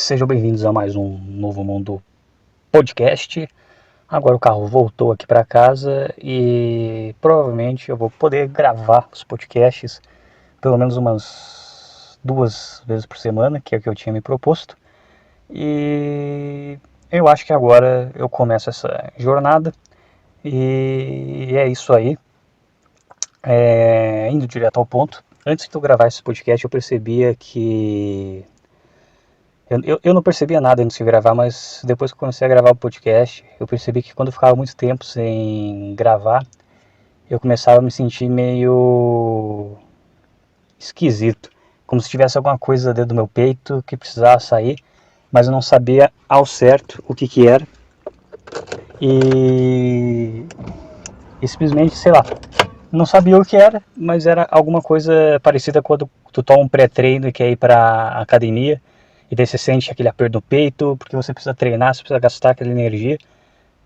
Sejam bem-vindos a mais um Novo Mundo podcast. Agora o carro voltou aqui para casa e provavelmente eu vou poder gravar os podcasts pelo menos umas 2 vezes por semana, que é o que eu tinha me proposto. E eu acho que agora eu começo essa jornada e é isso aí. Indo direto ao ponto. Antes de eu gravar esse podcast, eu percebia que eu não percebia nada antes de gravar, mas depois que eu comecei a gravar o podcast, eu percebi que quando eu ficava muito tempo sem gravar, eu começava a me sentir meio esquisito, como se tivesse alguma coisa dentro do meu peito que precisava sair, mas eu não sabia ao certo o que era. E, e simplesmente, sei lá, não sabia o que era, mas era alguma coisa parecida quando tu toma um pré-treino e quer ir para academia. E daí você sente aquele aperto no peito, porque você precisa treinar, você precisa gastar aquela energia.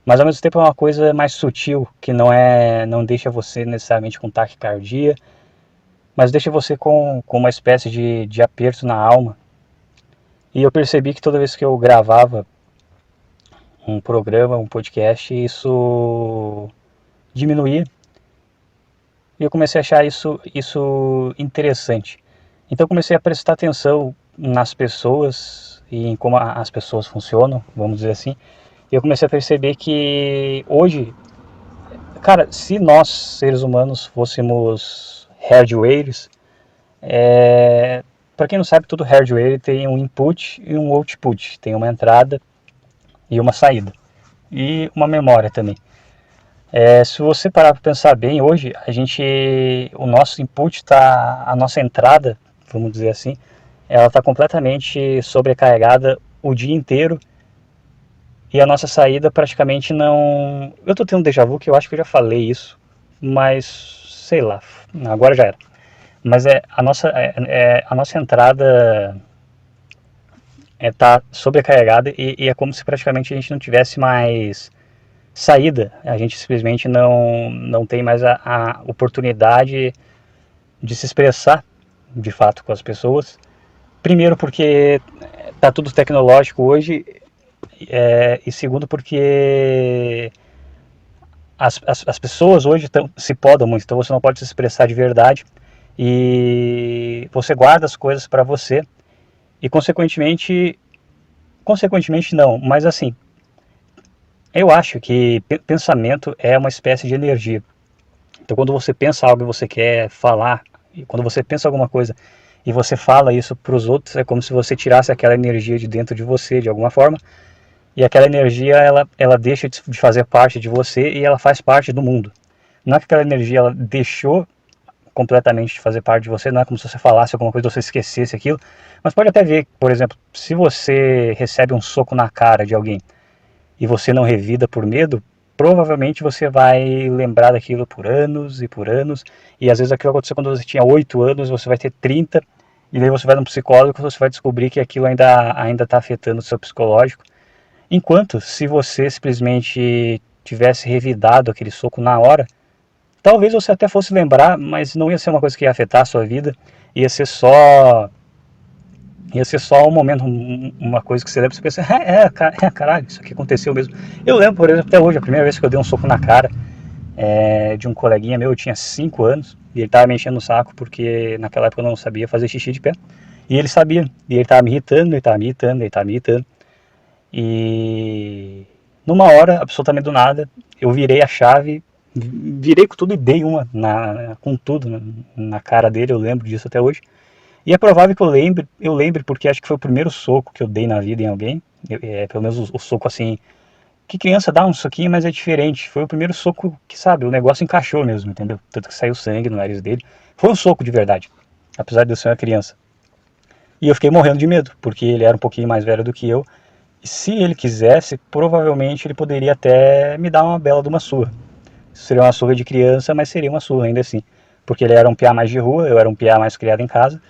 Mas ao mesmo tempo é uma coisa mais sutil, que não deixa você necessariamente com taquicardia, mas deixa você com uma espécie de aperto na alma. E eu percebi que toda vez que eu gravava um programa, um podcast, isso diminuía. E eu comecei a achar isso interessante. Então eu comecei a prestar atenção nas pessoas e em como as pessoas funcionam, vamos dizer assim. E eu comecei a perceber que hoje, cara, se nós, seres humanos, fôssemos hardwares, para quem não sabe, todo hardware tem um input e um output, tem uma entrada e uma saída, e uma memória também. Se você parar para pensar bem, hoje o nosso input a nossa entrada, vamos dizer assim, ela está completamente sobrecarregada o dia inteiro e a nossa saída praticamente não. Eu estou tendo um déjà vu que eu acho que eu já falei isso, mas sei lá, agora já era. Mas a nossa entrada tá sobrecarregada e é como se praticamente a gente não tivesse mais saída. A gente simplesmente não tem mais a oportunidade de se expressar de fato com as pessoas. Primeiro porque tá tudo tecnológico hoje, e segundo porque as pessoas hoje se podam muito, então você não pode se expressar de verdade e você guarda as coisas para você e consequentemente não, mas assim, eu acho que pensamento é uma espécie de energia. Então quando você pensa algo e você quer falar, e quando você pensa alguma coisa e você fala isso para os outros, é como se você tirasse aquela energia de dentro de você de alguma forma, e aquela energia ela deixa de fazer parte de você e ela faz parte do mundo. Não é que aquela energia ela deixou completamente de fazer parte de você, não é como se você falasse alguma coisa ou você esquecesse aquilo, mas pode até ver, por exemplo, se você recebe um soco na cara de alguém e você não revida por medo, provavelmente você vai lembrar daquilo por anos, e às vezes aquilo aconteceu quando você tinha 8 anos, você vai ter 30, e daí você vai num psicólogo e você vai descobrir que aquilo ainda está afetando o seu psicológico. Enquanto, se você simplesmente tivesse revidado aquele soco na hora, talvez você até fosse lembrar, mas não ia ser uma coisa que ia afetar a sua vida, ia ser só um momento, uma coisa que você lembra e você pensa, caralho, isso aqui aconteceu mesmo. Eu lembro, por exemplo, até hoje, a primeira vez que eu dei um soco na cara de um coleguinha meu, eu tinha 5 anos, e ele tava me enchendo o saco porque naquela época eu não sabia fazer xixi de pé. E ele sabia, e ele tava me irritando, ele tava me irritando, ele tava me irritando. E numa hora, absolutamente do nada, eu virei a chave, virei com tudo e dei uma com tudo na cara dele, eu lembro disso até hoje. E é provável que eu lembre porque acho que foi o primeiro soco que eu dei na vida em alguém. Pelo menos o soco assim, que criança dá um soquinho, mas é diferente. Foi o primeiro soco que, sabe, o negócio encaixou mesmo, entendeu? Tanto que saiu sangue no nariz dele. Foi um soco de verdade, apesar de eu ser uma criança. E eu fiquei morrendo de medo, porque ele era um pouquinho mais velho do que eu. E se ele quisesse, provavelmente ele poderia até me dar uma bela de uma surra. Seria uma surra de criança, mas seria uma surra ainda assim. Porque ele era um piá mais de rua, eu era um piá mais criado em casa.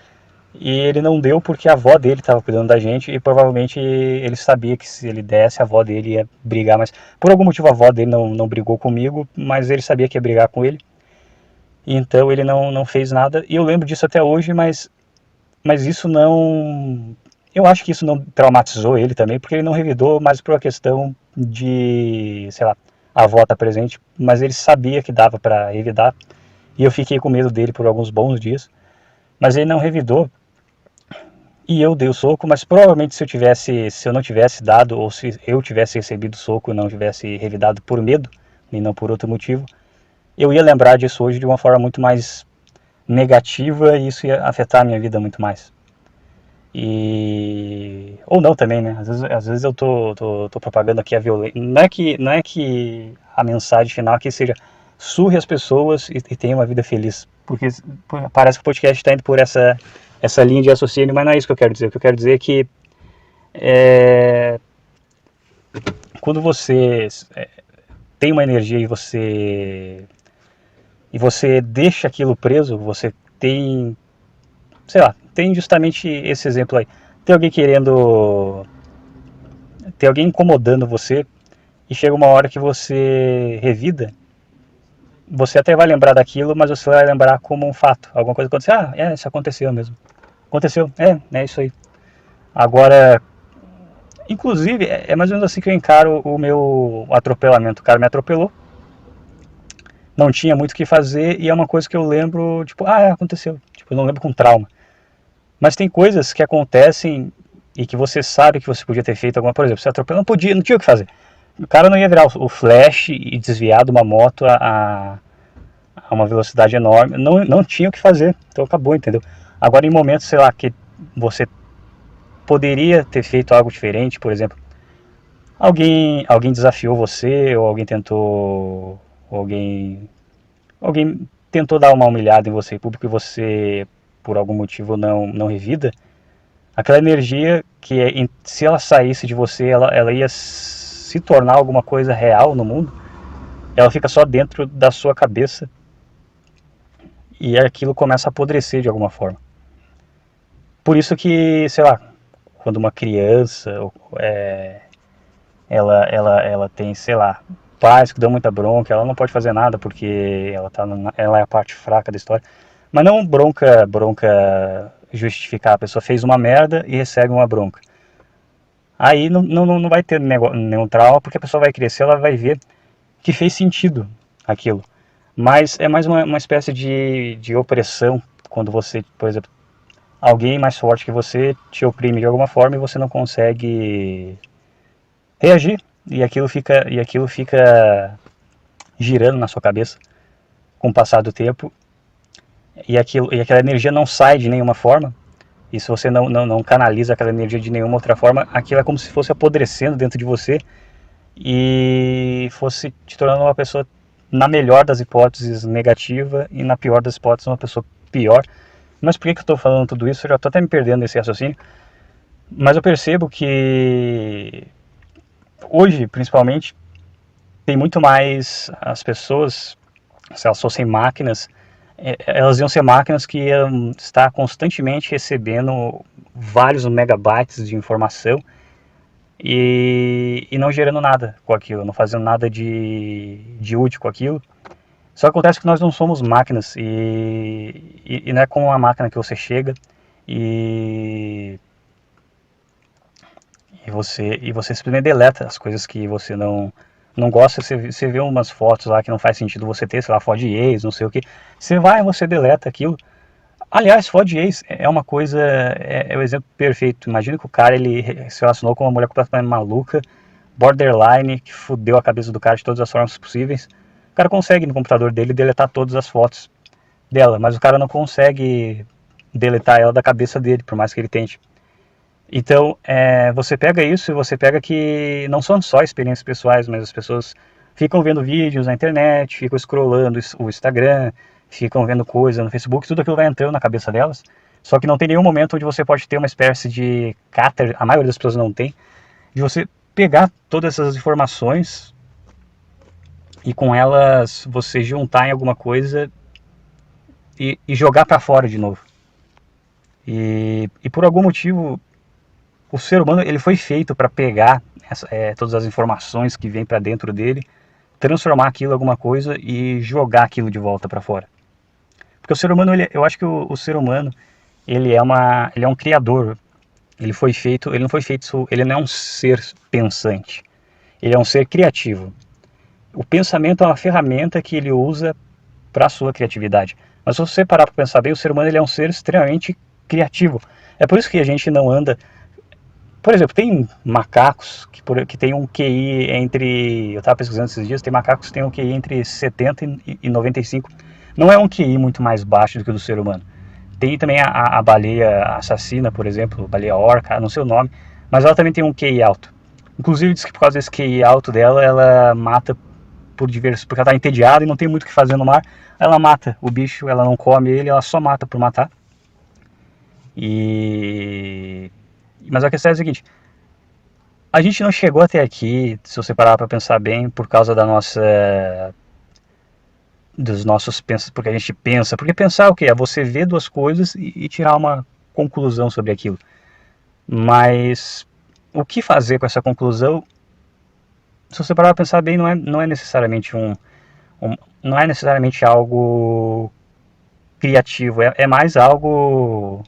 E ele não deu porque a avó dele estava cuidando da gente e provavelmente ele sabia que se ele desse a avó dele ia brigar, mas por algum motivo a avó dele não brigou comigo, mas ele sabia que ia brigar com ele, então ele não fez nada e eu lembro disso até hoje, mas isso Eu acho que isso não traumatizou ele também, porque ele não revidou, mas por uma questão de, sei lá, a avó tá presente, mas ele sabia que dava para revidar, e eu fiquei com medo dele por alguns bons dias, mas ele não revidou, e eu dei o soco, mas provavelmente se eu não tivesse dado, ou se eu tivesse recebido o soco e não tivesse revidado por medo, e não por outro motivo, eu ia lembrar disso hoje de uma forma muito mais negativa, e isso ia afetar a minha vida muito mais. E ou não também, né? Às vezes eu tô propagando aqui a violência. Não é que a mensagem final aqui seja surre as pessoas e tenha uma vida feliz, porque parece que o podcast está indo por essa linha de raciocínio, mas não é isso que eu quero dizer. O que eu quero dizer é que é, quando você tem uma energia e você deixa aquilo preso, você tem, sei lá, tem justamente esse exemplo aí. Tem alguém querendo, tem alguém incomodando você e chega uma hora que você revida, você até vai lembrar daquilo, mas você vai lembrar como um fato, alguma coisa que aconteceu. Ah, isso aconteceu mesmo. Aconteceu, é isso aí. Agora, inclusive, é mais ou menos assim que eu encaro o meu atropelamento. O cara me atropelou, não tinha muito o que fazer e é uma coisa que eu lembro, tipo, aconteceu. Tipo, eu não lembro com trauma. Mas tem coisas que acontecem e que você sabe que você podia ter feito alguma, por exemplo, você atropelou, não tinha o que fazer. O cara não ia virar o flash e desviar de uma moto a uma velocidade enorme. Não tinha o que fazer. Então acabou, entendeu? Agora em momentos, sei lá, que você poderia ter feito algo diferente, por exemplo, alguém desafiou você, ou alguém tentou. Ou alguém tentou dar uma humilhada em você em público e você, por algum motivo, não revida. Aquela energia que, se ela saísse de você, ela ia se tornar alguma coisa real no mundo. Ela fica só dentro da sua cabeça e aquilo começa a apodrecer de alguma forma. Por isso que, sei lá, quando uma criança ela tem, sei lá, pais que dão muita bronca, ela não pode fazer nada porque ela é a parte fraca da história. Mas não bronca justificar, a pessoa fez uma merda e recebe uma bronca. Aí não vai ter nenhum trauma, porque a pessoa vai crescer, ela vai ver que fez sentido aquilo. Mas é mais uma espécie de opressão, quando você, por exemplo, alguém mais forte que você te oprime de alguma forma e você não consegue reagir. E aquilo fica girando na sua cabeça com o passar do tempo. E aquela energia não sai de nenhuma forma. E se você não canaliza aquela energia de nenhuma outra forma, aquilo é como se fosse apodrecendo dentro de você e fosse te tornando uma pessoa, na melhor das hipóteses, negativa, e na pior das hipóteses, uma pessoa pior. Mas por que eu estou falando tudo isso? Eu já estou até me perdendo nesse raciocínio. Mas eu percebo que hoje, principalmente, tem muito mais as pessoas, se elas fossem máquinas, elas iam ser máquinas que iam estar constantemente recebendo vários megabytes de informação e não gerando nada com aquilo, não fazendo nada de útil com aquilo. Só que acontece que nós não somos máquinas e não é como uma máquina que você chega e, e você simplesmente deleta as coisas que você não gosta. Você vê umas fotos lá que não faz sentido você ter, sei lá, foto de ex, não sei o que. Você deleta aquilo. Aliás, foto de ex é uma coisa, é o exemplo perfeito. Imagina que o cara ele se relacionou com uma mulher completamente maluca, borderline, que fudeu a cabeça do cara de todas as formas possíveis. O cara consegue no computador dele deletar todas as fotos dela, mas o cara não consegue deletar ela da cabeça dele, por mais que ele tente. Então, você pega isso e você pega que não são só experiências pessoais, mas as pessoas ficam vendo vídeos na internet, ficam scrollando o Instagram, ficam vendo coisas no Facebook, tudo aquilo vai entrando na cabeça delas. Só que não tem nenhum momento onde você pode ter uma espécie de cáter, a maioria das pessoas não tem, de você pegar todas essas informações e com elas você juntar em alguma coisa e jogar para fora de novo. E por algum motivo o ser humano ele foi feito para pegar todas as informações que vêm para dentro dele, transformar aquilo em alguma coisa e jogar aquilo de volta para fora. Porque o ser humano, eu acho que o ser humano ele é um criador. Ele não foi feito, ele não é um ser pensante. Ele é um ser criativo. O pensamento é uma ferramenta que ele usa para a sua criatividade. Mas se você parar para pensar bem, o ser humano ele é um ser extremamente criativo. É por isso que a gente não anda. Por exemplo, tem macacos que tem um QI entre. Eu estava pesquisando esses dias, tem macacos que têm um QI entre 70 e 95. Não é um QI muito mais baixo do que o do ser humano. Tem também a baleia assassina, por exemplo, baleia orca, não sei o nome, mas ela também tem um QI alto. Inclusive diz que por causa desse QI alto dela, ela mata porque ela está entediada e não tem muito o que fazer no mar, ela mata o bicho, ela não come ele, ela só mata por matar. E mas a questão é a seguinte: a gente não chegou até aqui, se você parar para pensar bem, por causa da nossa dos nossos pensamentos, porque a gente pensa, porque pensar o que é você ver duas coisas e tirar uma conclusão sobre aquilo. Mas o que fazer com essa conclusão? Se você parar para pensar bem, não é necessariamente não é necessariamente algo criativo, é mais algo,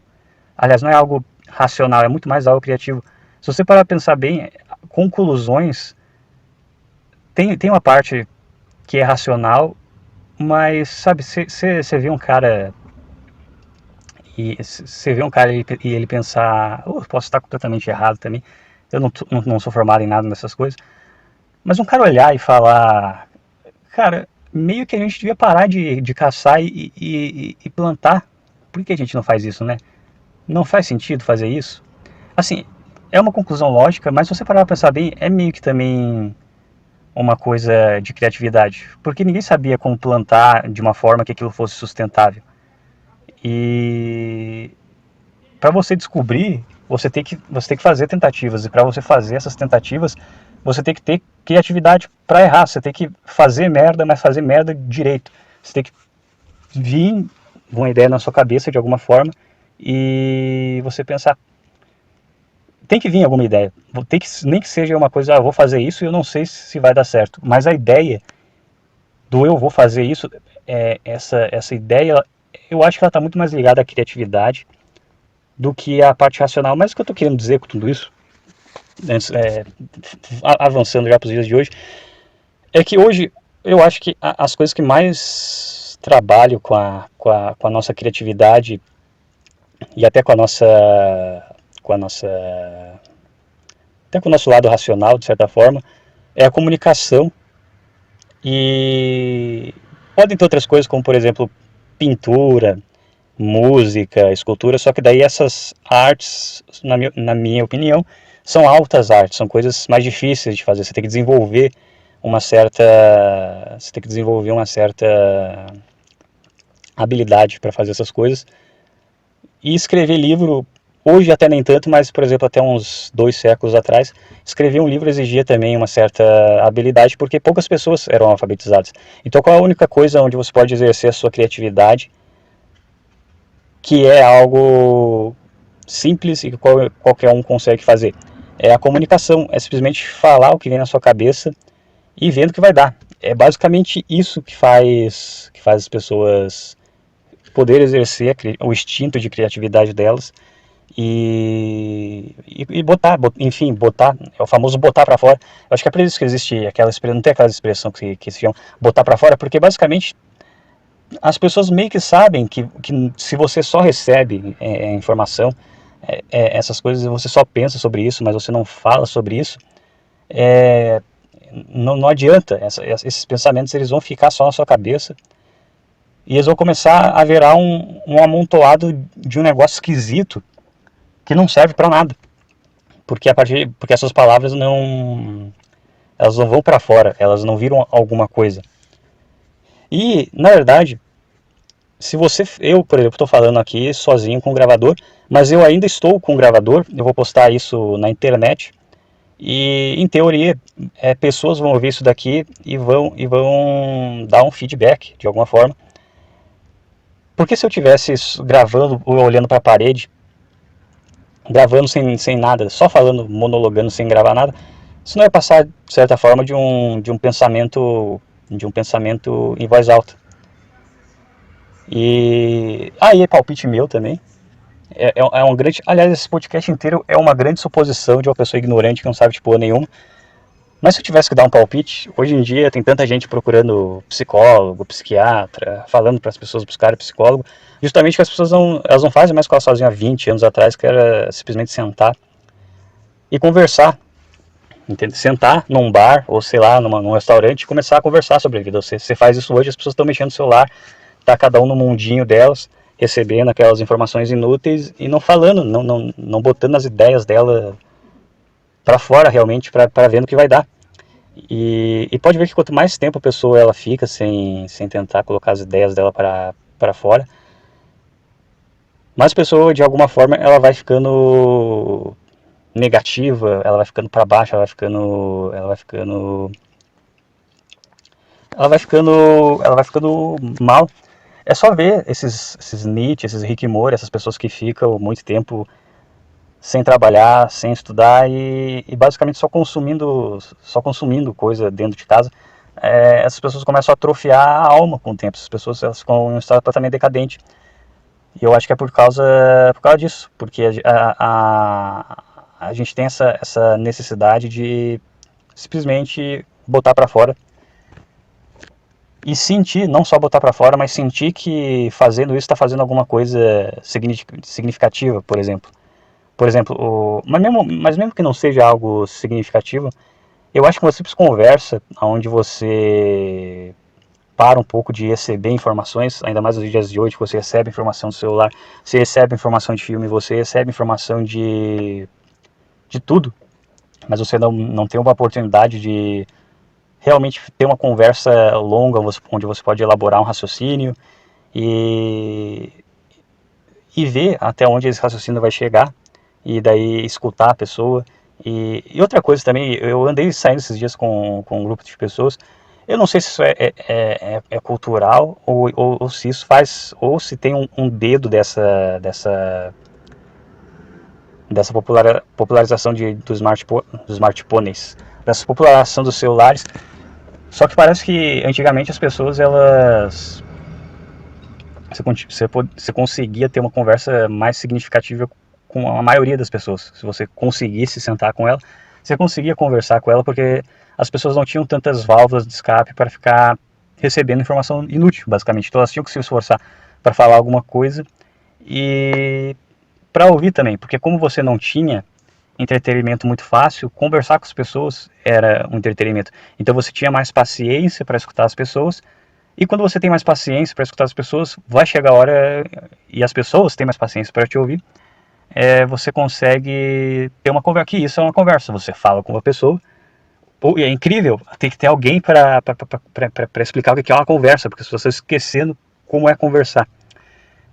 aliás, não é algo racional, é muito mais algo criativo. Se você parar para pensar bem, conclusões tem uma parte que é racional, mas sabe, você vê um cara e você vê um cara e ele pensar, posso estar completamente errado também, eu não sou formado em nada dessas coisas, mas um cara olhar e falar, cara, meio que a gente devia parar de caçar e plantar. Por que a gente não faz isso, né? Não faz sentido fazer isso? Assim, é uma conclusão lógica, mas se você parar pra pensar bem, é meio que também uma coisa de criatividade. Porque ninguém sabia como plantar de uma forma que aquilo fosse sustentável. E para você descobrir, você tem que fazer tentativas. E para você fazer essas tentativas, você tem que ter criatividade para errar. Você tem que fazer merda, mas fazer merda direito. Você tem que vir uma ideia na sua cabeça de alguma forma e você pensar, tem que vir alguma ideia, tem que, nem que seja uma coisa, vou fazer isso e eu não sei se vai dar certo, mas a ideia do eu vou fazer isso, essa ideia, eu acho que ela está muito mais ligada à criatividade do que à parte racional. Mas o que eu estou querendo dizer com tudo isso, avançando já para os dias de hoje, é que hoje eu acho que as coisas que mais trabalham com a nossa criatividade e até com a nossa até com o nosso lado racional, de certa forma, é a comunicação. E podem ter outras coisas, como por exemplo pintura, música, escultura, só que daí essas artes, na minha opinião, são altas artes, são coisas mais difíceis de fazer. Você tem que desenvolver você tem que desenvolver uma certa habilidade para fazer essas coisas. E escrever livro, hoje até nem tanto, mas por exemplo até uns 2 séculos atrás, escrever um livro exigia também uma certa habilidade, porque poucas pessoas eram alfabetizadas. Então qual é a única coisa onde você pode exercer a sua criatividade, que é algo simples e que qualquer um consegue fazer? É a comunicação, é simplesmente falar o que vem na sua cabeça e vendo o que vai dar. É basicamente isso que faz as pessoas poder exercer o instinto de criatividade delas e botar, é o famoso botar para fora. Eu acho que é por isso que existe aquela expressão, não tem aquela expressão que se chama botar para fora, porque basicamente as pessoas meio que sabem que se você só recebe informação, essas coisas, você só pensa sobre isso, mas você não fala sobre isso, não adianta. Esses pensamentos eles vão ficar só na sua cabeça e eles vão começar a virar um amontoado de um negócio esquisito que não serve para nada, porque essas palavras elas não vão para fora, elas não viram alguma coisa. E na verdade, eu, por exemplo, estou falando aqui sozinho com o gravador, mas eu ainda estou com o gravador, eu vou postar isso na internet e em teoria pessoas vão ouvir isso daqui e vão dar um feedback de alguma forma. Porque se eu tivesse gravando ou olhando para a parede, gravando sem nada, só falando, monologando sem gravar nada, isso não ia passar de certa forma de um pensamento em voz alta. E aí é palpite meu também. é uma grande... Aliás, esse podcast inteiro é uma grande suposição de uma pessoa ignorante que não sabe de porra nenhuma. Mas se eu tivesse que dar um palpite, hoje em dia tem tanta gente procurando psicólogo, psiquiatra, falando para as pessoas buscarem psicólogo, justamente que as pessoas elas não fazem mais o que elas faziam há 20 anos atrás, que era simplesmente sentar e conversar. Entende? Sentar num bar, ou sei lá, num restaurante e começar a conversar sobre a vida. Você faz isso hoje, as pessoas estão mexendo no celular, tá cada um no mundinho delas, recebendo aquelas informações inúteis e não falando, não botando as ideias dela para fora realmente, para ver no que vai dar. E pode ver que quanto mais tempo a pessoa ela fica sem tentar colocar as ideias dela para fora, mais a pessoa de alguma forma ela vai ficando negativa, ela vai ficando para baixo, ela vai ficando mal. É só ver esses Nietzsche, esses Rick e Morty, essas pessoas que ficam muito tempo sem trabalhar, sem estudar e basicamente só consumindo coisa dentro de casa. Essas pessoas começam a atrofiar a alma com o tempo. Essas pessoas elas ficam em um estado totalmente decadente. E eu acho que é por causa disso, porque a gente tem essa necessidade de simplesmente botar para fora e sentir, não só botar para fora, mas sentir que fazendo isso está fazendo alguma coisa significativa, por exemplo. Mas mesmo que não seja algo significativo, eu acho que uma simples conversa, onde você para um pouco de receber informações, ainda mais nos dias de hoje, que você recebe informação do celular, você recebe informação de filme, você recebe informação de tudo, mas você não tem uma oportunidade de realmente ter uma conversa longa, onde você pode elaborar um raciocínio e, e ver até onde esse raciocínio vai chegar, e daí escutar a pessoa. E outra coisa também, eu andei saindo esses dias com um grupo de pessoas, eu não sei se isso é cultural ou se isso faz, ou se tem um dedo dessa popularização dos smartphones, dessa popularização dos celulares. Só que parece que antigamente as pessoas, você conseguia ter uma conversa mais significativa com a maioria das pessoas. Se você conseguisse sentar com ela, você conseguia conversar com ela, porque as pessoas não tinham tantas válvulas de escape para ficar recebendo informação inútil, basicamente. Então elas tinham que se esforçar para falar alguma coisa e para ouvir também, porque como você não tinha entretenimento muito fácil, conversar com as pessoas era um entretenimento. Então você tinha mais paciência para escutar as pessoas, e quando você tem mais paciência para escutar as pessoas, vai chegar a hora, e as pessoas têm mais paciência para te ouvir, você consegue ter uma conversa. Que isso é uma conversa, você fala com uma pessoa, e é incrível, tem que ter alguém para explicar o que é uma conversa, porque se você está esquecendo como é conversar.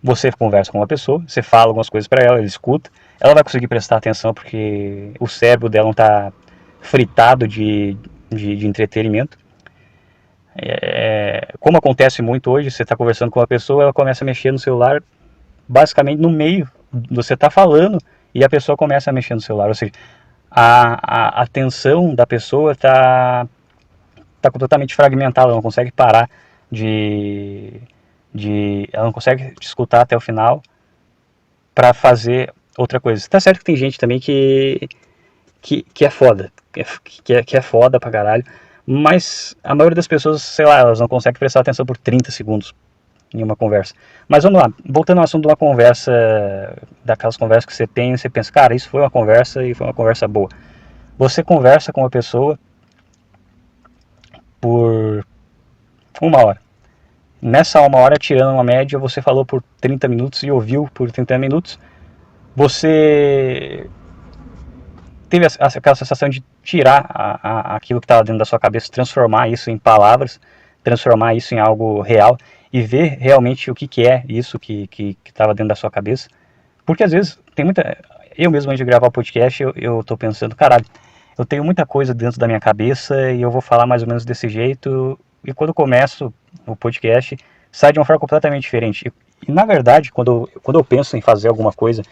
Você conversa com uma pessoa, você fala algumas coisas para ela, ela escuta, ela vai conseguir prestar atenção porque o cérebro dela não está fritado de entretenimento. Como acontece muito hoje, você está conversando com uma pessoa, ela começa a mexer no celular, basicamente no meio, você está falando e a pessoa começa a mexer no celular, ou seja, a atenção da pessoa está completamente fragmentada, ela não consegue parar ela não consegue escutar até o final para fazer outra coisa. Tá certo que tem gente também que é foda, que é foda pra caralho, mas a maioria das pessoas, sei lá, elas não conseguem prestar atenção por 30 segundos em uma conversa. Mas vamos lá, voltando ao assunto de uma conversa, daquelas conversas que você tem, você pensa, cara, isso foi uma conversa e foi uma conversa boa. Você conversa com uma pessoa por 1 hora. Nessa 1 hora, tirando uma média, você falou por 30 minutos e ouviu por 30 minutos. Você teve aquela sensação de tirar aquilo que estava dentro da sua cabeça, transformar isso em palavras, transformar isso em algo real e ver realmente o que é isso que estava dentro da sua cabeça. Porque às vezes tem muita... Eu mesmo, antes de gravar o podcast, eu tô pensando, caralho, eu tenho muita coisa dentro da minha cabeça e eu vou falar mais ou menos desse jeito. E quando eu começo o podcast, sai de uma forma completamente diferente. E na verdade, quando eu penso em fazer alguma coisa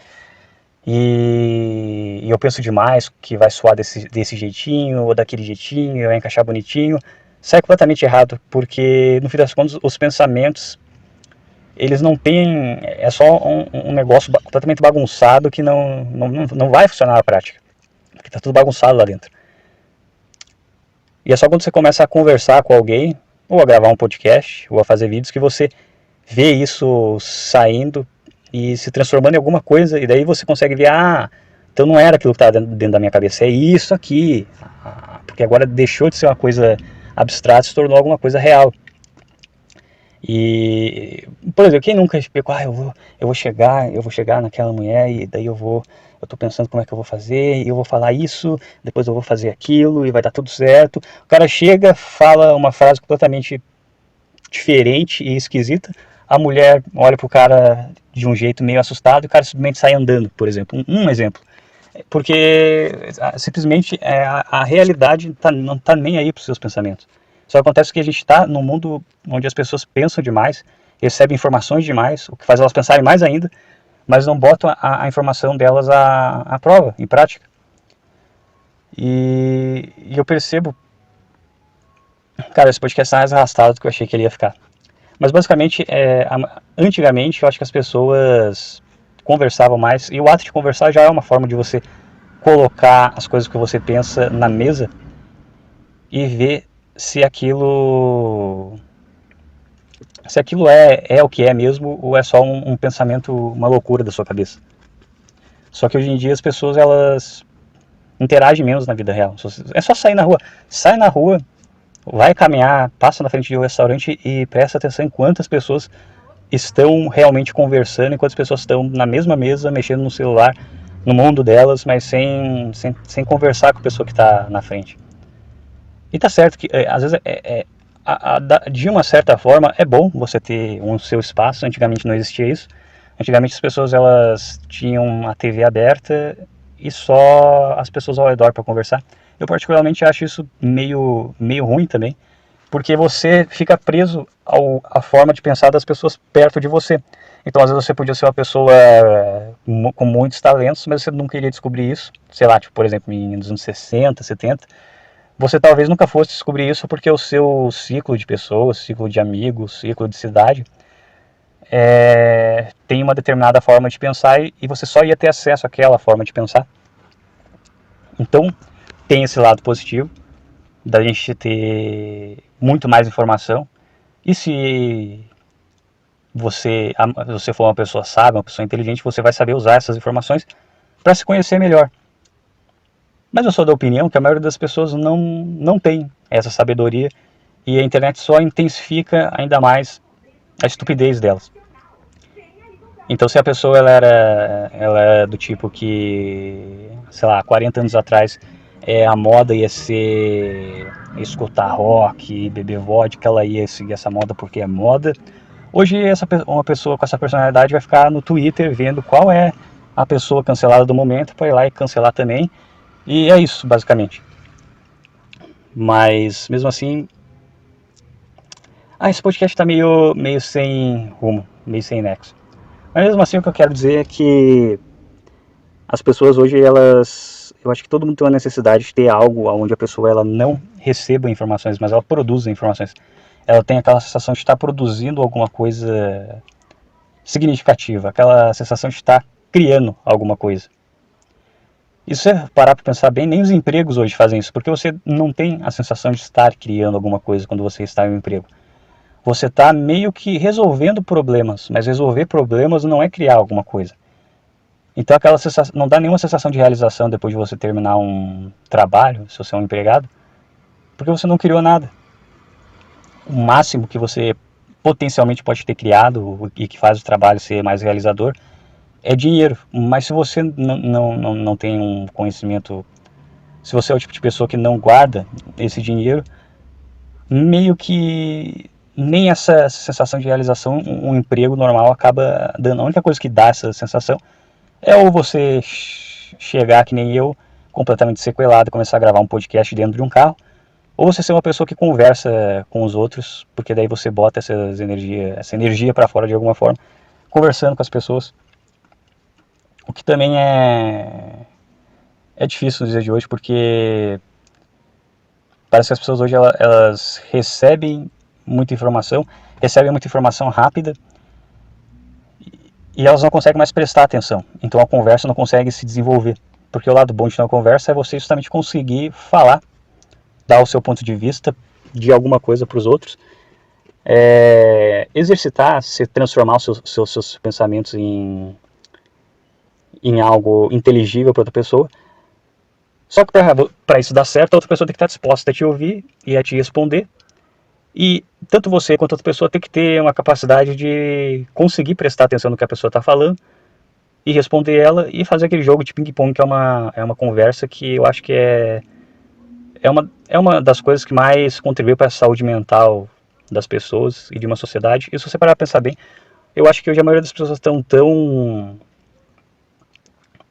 e eu penso demais que vai soar desse jeitinho ou daquele jeitinho, vai encaixar bonitinho, sai completamente errado, porque no fim das contas os pensamentos eles não têm, é só um negócio completamente bagunçado que não vai funcionar na prática, porque está tudo bagunçado lá dentro. E é só quando você começa a conversar com alguém, ou a gravar um podcast, ou a fazer vídeos, que você vê isso saindo e se transformando em alguma coisa, e daí você consegue ver, então não era aquilo que estava dentro da minha cabeça, é isso aqui, porque agora deixou de ser uma coisa abstrata e se tornou alguma coisa real. E, por exemplo, quem nunca explicou, eu vou chegar naquela mulher e daí eu tô pensando como é que eu vou fazer, e eu vou falar isso, depois eu vou fazer aquilo e vai dar tudo certo. O cara chega, fala uma frase completamente diferente e esquisita, a mulher olha pro cara de um jeito meio assustado e o cara simplesmente sai andando, por exemplo. Um exemplo. Porque simplesmente a realidade não está nem aí para os seus pensamentos. Só acontece que a gente está num mundo onde as pessoas pensam demais, recebem informações demais, o que faz elas pensarem mais ainda, mas não botam a informação delas à prova, em prática. E eu percebo, cara, esse podcast é mais arrastado do que eu achei que ele ia ficar. Mas basicamente, antigamente eu acho que as pessoas conversavam mais, e o ato de conversar já é uma forma de você colocar as coisas que você pensa na mesa e ver se aquilo é o que é mesmo ou é só um pensamento, uma loucura da sua cabeça. Só que hoje em dia as pessoas elas interagem menos na vida real. É só sair na rua. Sai na rua, vai caminhar, passa na frente de um restaurante e presta atenção em quantas pessoas estão realmente conversando, enquanto as pessoas estão na mesma mesa, mexendo no celular, no mundo delas, mas sem conversar com a pessoa que está na frente. E tá certo que às vezes de uma certa forma é bom você ter um seu espaço. Antigamente não existia isso. Antigamente as pessoas elas tinham a TV aberta e só as pessoas ao redor para conversar. Eu particularmente acho isso meio ruim também, porque você fica preso à forma de pensar das pessoas perto de você. Então, às vezes você podia ser uma pessoa com muitos talentos, mas você nunca iria descobrir isso. Sei lá, tipo, por exemplo, nos anos 60, 70, você talvez nunca fosse descobrir isso porque o seu ciclo de pessoas, ciclo de amigos, ciclo de cidade tem uma determinada forma de pensar e você só ia ter acesso àquela forma de pensar. Então, tem esse lado positivo da gente ter muito mais informação. E se você for uma pessoa sábia, uma pessoa inteligente, você vai saber usar essas informações para se conhecer melhor. Mas eu sou da opinião que a maioria das pessoas não tem essa sabedoria e a internet só intensifica ainda mais a estupidez delas. Então, se a pessoa ela é do tipo que, sei lá, 40 anos atrás a moda ia ser escutar rock, beber vodka, ela ia seguir essa moda porque é moda. Hoje uma pessoa com essa personalidade vai ficar no Twitter vendo qual é a pessoa cancelada do momento para ir lá e cancelar também. E é isso, basicamente. Mas, mesmo assim, esse podcast está meio sem rumo, meio sem nexo. Mas mesmo assim, o que eu quero dizer é que as pessoas hoje, eu acho que todo mundo tem uma necessidade de ter algo onde a pessoa ela não receba informações, mas ela produza informações. Ela tem aquela sensação de estar produzindo alguma coisa significativa, aquela sensação de estar criando alguma coisa. E se você parar para pensar bem, nem os empregos hoje fazem isso, porque você não tem a sensação de estar criando alguma coisa quando você está em um emprego. Você está meio que resolvendo problemas, mas resolver problemas não é criar alguma coisa. Então aquela sensação, não dá nenhuma sensação de realização depois de você terminar um trabalho, se você é um empregado, porque você não criou nada. O máximo que você potencialmente pode ter criado e que faz o trabalho ser mais realizador é dinheiro. Mas se você não tem um conhecimento, se você é o tipo de pessoa que não guarda esse dinheiro, meio que nem essa sensação de realização um emprego normal acaba dando. A única coisa que dá essa sensação é ou você chegar que nem eu, completamente sequelado, e começar a gravar um podcast dentro de um carro, ou você ser uma pessoa que conversa com os outros, porque daí você bota essa energia para fora de alguma forma, conversando com as pessoas. O que também é difícil nos dias de hoje, porque parece que as pessoas hoje elas recebem muita informação rápida, e elas não conseguem mais prestar atenção. Então a conversa não consegue se desenvolver. Porque o lado bom de uma conversa é você justamente conseguir falar, dar o seu ponto de vista de alguma coisa para os outros, exercitar, se transformar os seus pensamentos em algo inteligível para outra pessoa. Só que para isso dar certo, a outra pessoa tem que estar disposta a te ouvir e a te responder. E tanto você quanto a outra pessoa tem que ter uma capacidade de conseguir prestar atenção no que a pessoa está falando e responder ela e fazer aquele jogo de ping-pong, que é uma conversa que eu acho que é uma das coisas que mais contribui para a saúde mental das pessoas e de uma sociedade. E se você parar para pensar bem, eu acho que hoje a maioria das pessoas estão tão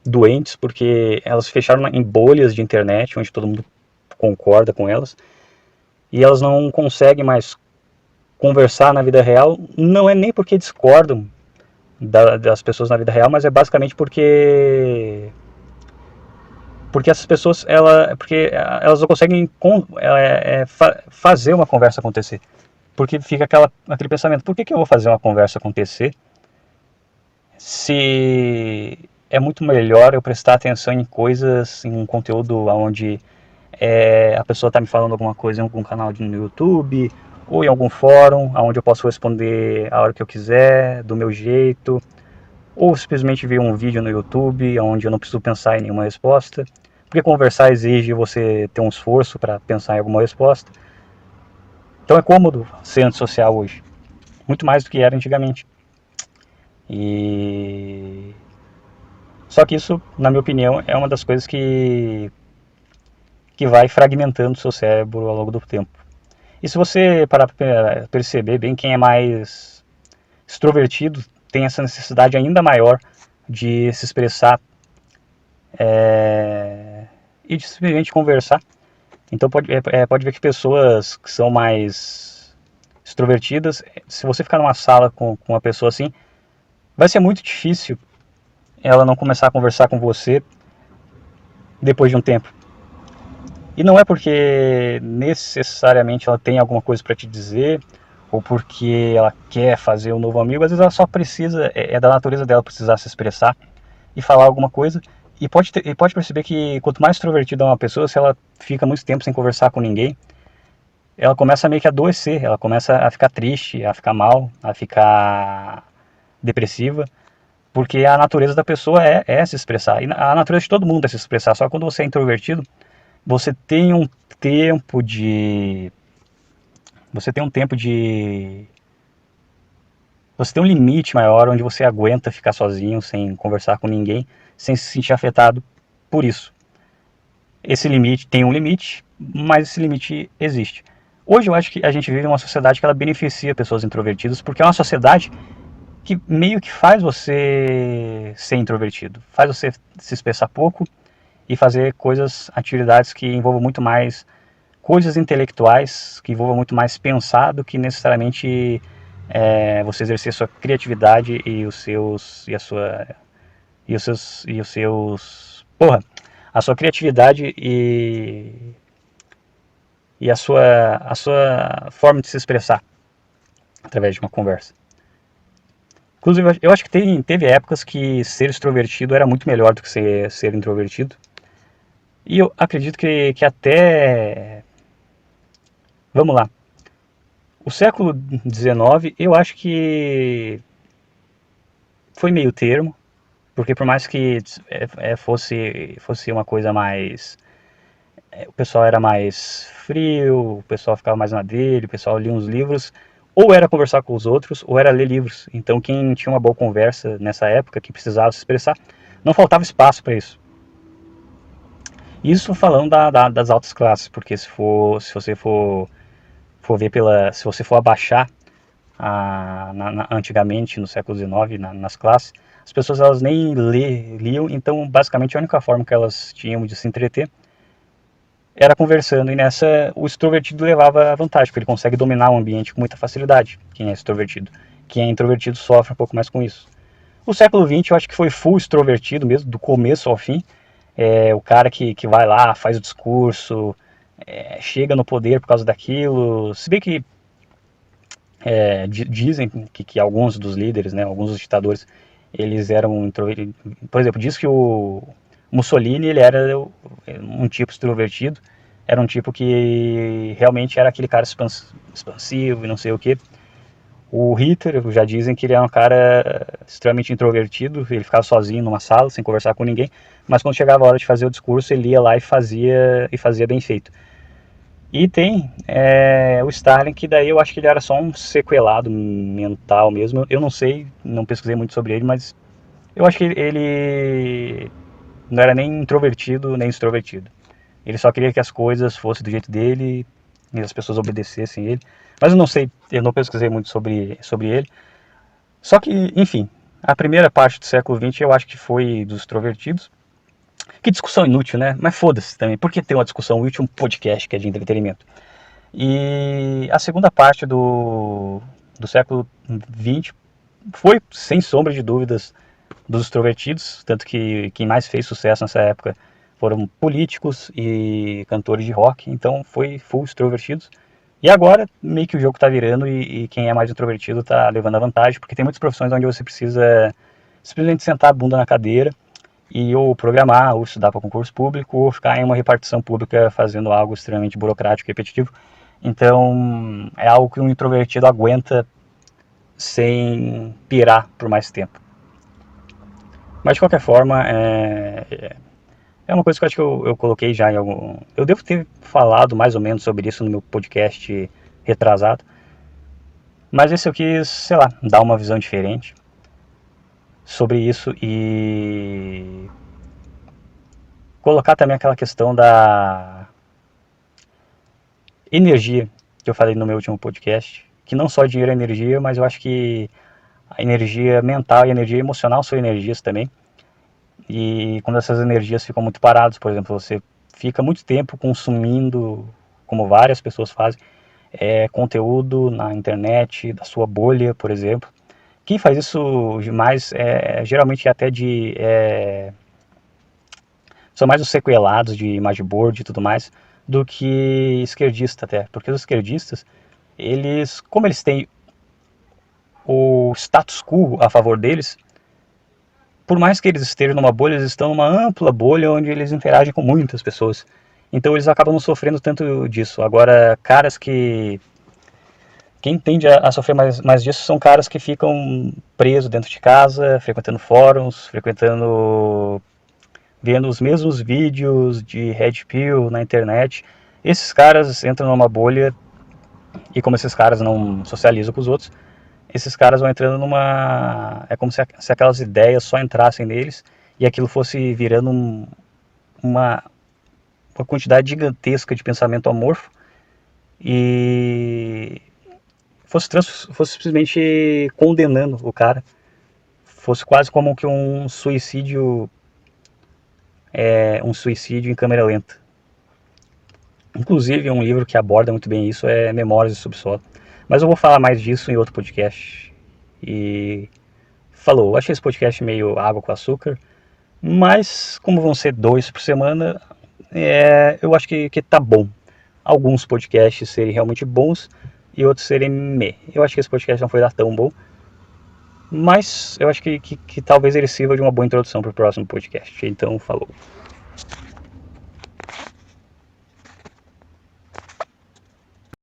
doentes porque elas fecharam em bolhas de internet, onde todo mundo concorda com elas, e elas não conseguem mais conversar na vida real. Não é nem porque discordam das pessoas na vida real, mas é basicamente porque essas pessoas porque elas não conseguem fazer uma conversa acontecer. Porque fica aquele pensamento: por que eu vou fazer uma conversa acontecer se é muito melhor eu prestar atenção em coisas, em um conteúdo onde a pessoa está me falando alguma coisa em algum canal no YouTube ou em algum fórum, onde eu posso responder a hora que eu quiser, do meu jeito, ou simplesmente ver um vídeo no YouTube onde eu não preciso pensar em nenhuma resposta, porque conversar exige você ter um esforço para pensar em alguma resposta. Então é cômodo ser antissocial hoje, muito mais do que era antigamente. E só que isso, na minha opinião, é uma das coisas que vai fragmentando o seu cérebro ao longo do tempo. E se você parar para perceber bem, quem é mais extrovertido tem essa necessidade ainda maior de se expressar e de simplesmente conversar. Então pode ver que pessoas que são mais extrovertidas, se você ficar numa sala com uma pessoa assim, vai ser muito difícil ela não começar a conversar com você depois de um tempo. E não é porque necessariamente ela tem alguma coisa para te dizer, ou porque ela quer fazer um novo amigo. Às vezes ela só precisa, da natureza dela precisar se expressar e falar alguma coisa. E pode perceber que quanto mais extrovertida é uma pessoa, se ela fica muito tempo sem conversar com ninguém, ela começa meio que a adoecer, ela começa a ficar triste, a ficar mal, a ficar depressiva, porque a natureza da pessoa é se expressar. E a natureza de todo mundo é se expressar, só que quando você é introvertido, você tem um tempo de você tem um tempo de você tem um limite maior onde você aguenta ficar sozinho, sem conversar com ninguém, sem se sentir afetado por isso. Esse limite tem um limite, mas esse limite existe. Hoje eu acho que a gente vive em uma sociedade que ela beneficia pessoas introvertidas, porque é uma sociedade que meio que faz você ser introvertido, faz você se expressar pouco e fazer atividades que envolvam muito mais coisas intelectuais, que envolvam muito mais pensar do que necessariamente você exercer sua criatividade e os seus e a sua e os seus porra, a sua criatividade e a sua forma de se expressar através de uma conversa. Inclusive, eu acho que teve épocas que ser extrovertido era muito melhor do que ser introvertido. E eu acredito que até... Vamos lá. O século XIX, eu acho que foi meio termo, porque por mais que fosse uma coisa mais... o pessoal era mais frio, o pessoal ficava mais na dele, o pessoal lia uns livros, ou era conversar com os outros, ou era ler livros. Então quem tinha uma boa conversa nessa época, que precisava se expressar, não faltava espaço para isso. Isso falando das altas classes, porque se você for ver se você for abaixar antigamente, no século XIX, nas classes, as pessoas elas nem liam, então basicamente a única forma que elas tinham de se entreter era conversando, e nessa o extrovertido levava vantagem, porque ele consegue dominar o ambiente com muita facilidade, quem é extrovertido. Quem é introvertido sofre um pouco mais com isso. O século XX eu acho que foi full extrovertido mesmo, do começo ao fim. O cara que vai lá, faz o discurso, chega no poder por causa daquilo. Se bem que dizem que alguns dos líderes, né, alguns dos ditadores, eles eram introvertidos. Por exemplo, diz que o Mussolini ele era um tipo extrovertido, era um tipo que realmente era aquele cara expansivo e não sei o que. O Hitler, já dizem que ele é um cara extremamente introvertido, ele ficava sozinho numa sala, sem conversar com ninguém, mas quando chegava a hora de fazer o discurso, ele ia lá e fazia bem feito. E tem o Stalin, que daí eu acho que ele era só um sequelado mental mesmo. Eu não sei, não pesquisei muito sobre ele, mas eu acho que ele não era nem introvertido nem extrovertido. Ele só queria que as coisas fossem do jeito dele e as pessoas obedecessem ele. Mas eu não sei, eu não pesquisei muito sobre ele. Só que, enfim, a primeira parte do século XX eu acho que foi dos extrovertidos. Que discussão inútil, né? Mas foda-se também. Por que ter uma discussão útil um podcast que é de entretenimento? E a segunda parte do século XX foi, sem sombra de dúvidas, dos extrovertidos, tanto que quem mais fez sucesso nessa época foram políticos e cantores de rock, então foi full extrovertidos. E agora meio que o jogo está virando e quem é mais introvertido está levando a vantagem, porque tem muitas profissões onde você precisa simplesmente sentar a bunda na cadeira e ou programar, ou estudar para concurso público, ou ficar em uma repartição pública fazendo algo extremamente burocrático e repetitivo. Então é algo que um introvertido aguenta sem pirar por mais tempo. Mas de qualquer forma, é uma coisa que eu acho que eu coloquei já em algum. Eu devo ter falado mais ou menos sobre isso no meu podcast retrasado. Mas esse eu quis, sei lá, dar uma visão diferente sobre isso e colocar também aquela questão da energia que eu falei no meu último podcast. Que não só dinheiro é energia, mas eu acho que a energia mental e a energia emocional são energias também. E quando essas energias ficam muito paradas, por exemplo, você fica muito tempo consumindo, como várias pessoas fazem, conteúdo na internet, da sua bolha, por exemplo. Quem faz isso mais, geralmente até são mais os sequelados de image board e tudo mais, do que esquerdista até. Porque os esquerdistas, eles, como eles têm o status quo a favor deles, por mais que eles estejam numa bolha, eles estão numa ampla bolha onde eles interagem com muitas pessoas. Então eles acabam não sofrendo tanto disso. Agora, caras que... Quem tende a sofrer mais disso são caras que ficam presos dentro de casa, frequentando fóruns, vendo os mesmos vídeos de Red Pill na internet. Esses caras entram numa bolha e como esses caras não socializam com os outros, esses caras vão entrando numa... É como se aquelas ideias só entrassem neles e aquilo fosse virando uma, uma quantidade gigantesca de pensamento amorfo e fosse simplesmente condenando o cara. Fosse quase como que um suicídio em câmera lenta. Inclusive, um livro que aborda muito bem isso é Memórias do Subsolo. Mas eu vou falar mais disso em outro podcast. E falou, achei esse podcast meio água com açúcar, mas como vão ser 2 por semana, eu acho que tá bom. Alguns podcasts serem realmente bons e outros serem meh. Eu acho que esse podcast não foi lá tão bom, mas eu acho que talvez ele sirva de uma boa introdução para o próximo podcast. Então, falou.